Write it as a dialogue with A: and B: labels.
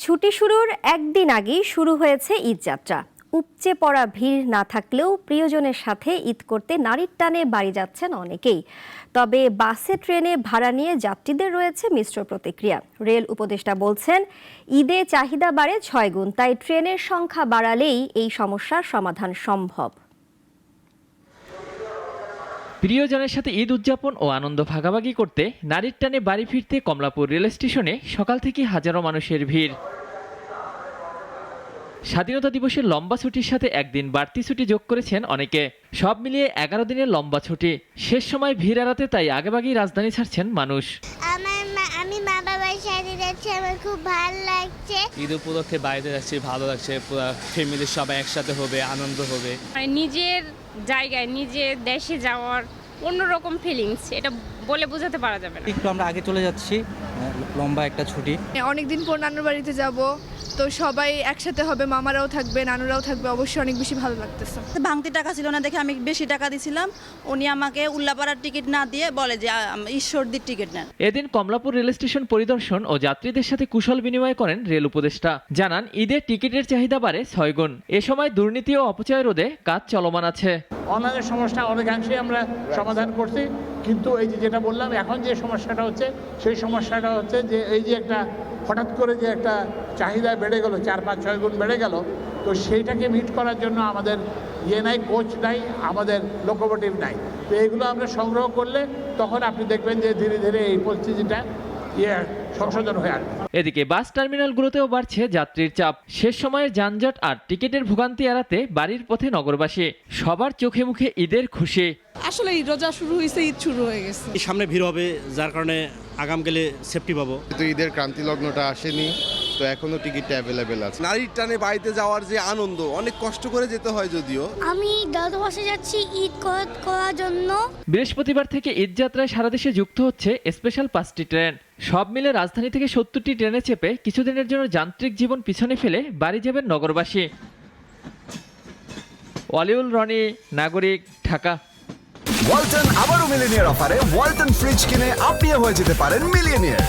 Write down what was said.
A: ছুটি শুরুর একদিন আগেই শুরু হয়েছে ঈদযাত্রা। উপচে পড়া ভিড় না থাকলেও প্রিয়জনের সাথে ঈদ করতে নারীর টানে বাড়ি যাচ্ছেন অনেকেই। তবে বাসে ট্রেনে ভাড়া নিয়ে যাত্রীদের রয়েছে মিশ্র প্রতিক্রিয়া। রেল উপদেষ্টা বলছেন, ঈদে চাহিদা বাড়ে 6 গুণ, তাই ট্রেনের সংখ্যা বাড়ালেই এই সমস্যার সমাধান সম্ভব।
B: প্রিয়জনের সাথে ঈদ উদযাপন ও আনন্দ ভাগাভাগি করতে নারীর টানে বাড়ি ফিরতে কমলাপুর রেল স্টেশনে সকাল থেকে হাজারো মানুষের ভিড়। স্বাধীনতা দিবসের লম্বা ছুটির সাথে একদিন বাড়তি ছুটি যোগ করেছেন অনেকে। সব মিলিয়ে 11 দিনের লম্বা ছুটি। শেষ সময় ভিড় এড়াতে তাই আগেভাগেই রাজধানী ছাড়ছেন মানুষ।
C: আমি মা বাবার সাথে যাচ্ছি, আমার খুব ভালো লাগছে।
D: ঈদ উপলক্ষে বাইরে যাচ্ছি, ভালো লাগছে। পুরো ফ্যামিলির সবাই একসাথে হবে, আনন্দ হবে।
E: মানে নিজের জায়গায় নিজের দেশে যাওয়ার অন্যরকম ফিলিংস, এটা বলে বোঝাতে পারা যাবে না।
F: একটু আমরা আগে চলে যাচ্ছি, লম্বা একটা ছুটি।
G: অনেকদিন পর নানুর বাড়িতে যাব, তো সবাই একসাথে হবে, মামারাও থাকবে, নানুরাও থাকবে, অবশ্যই অনেক বেশি ভালো লাগতেছে।
H: ভাঙতি টাকা ছিল না দেখে আমি বেশি টাকা দিছিলাম, উনি আমাকে উল্লাপাড়ার টিকিট না দিয়ে বলে যে ঈশ্বরদীর টিকিট নেন।
B: এদিন কমলাপুর রেল স্টেশন পরিদর্শন ও যাত্রীদের সাথে কুশল বিনিময় করেন রেল উপদেষ্টা। জানান, ঈদে টিকিটের চাহিদা বাড়ে 6 গুণ। এ সময় দুর্নীতি ও অপচয় রোধে কাজ চলমান আছে।
I: অনলাইনের সমস্যা অনেকাংশে আমরা সমাধান করছি, কিন্তু এই যেটা বললাম, এখন যে সমস্যাটা হচ্ছে সেই সমস্যাটা হচ্ছে যে এই যে একটা হঠাৎ করে যে একটা চাহিদা বেড়ে গেল, 4-5-6 গুণ বেড়ে গেল, তো সেইটাকে মিট করার জন্য আমাদের নাই, কোচ নাই, আমাদের লোকোমোটিভ নাই। তো এগুলো আমরা সংগ্রহ করলে তখন আপনি দেখবেন যে ধীরে ধীরে এই পরিস্থিতিটা সংশোধন হয়ে আসবে।
B: এদিকে বাস টার্মিনালগুলোতেও বাড়ছে যাত্রীর চাপ। শেষ সময়ের যানজট আর টিকিটের ভোগান্তি এড়াতে বাড়ির পথে নগরবাসী। সবার চোখে মুখে ঈদের খুশি।
G: আসলে ঈদ রোজা শুরু হয়েছে, ঈদ শুরু হয়ে গেছে।
J: সামনে ভিড় হবে, যার কারণে আগাম গেলে সেফটি পাবো।
K: কিন্তু ঈদের ক্রান্তি লগ্নটা আসেনি, তো এখনো টিকিটটা অ্যাভেলেবেল আছে।
L: নারীর টানে বাড়িতে যাওয়ার যে আনন্দ, অনেক কষ্ট করে যেতে হয় যদিও।
C: আমি দাদু বাসে যাচ্ছি ঈদ করার জন্য।
B: বৃহস্পতিবার থেকে ঈদযাত্রায় সারা দেশে যুক্ত হচ্ছে স্পেশাল 5টি ট্রেন। সব মিলে রাজধানী থেকে 70টি ট্রেনে চেপে কিছুদিনের জন্য যান্ত্রিক জীবন পিছনে ফেলে বাড়ি যাবেন নগরবাসী। ওয়ালিউল রনি, নাগরিক, ঢাকা।
M: ওয়ালটন আবারও মিলিনিয়ার অফারে ওয়ালটন ফ্রিজ কিনে আপনিও হয়ে যেতে পারেন মিলিয়নিয়ার।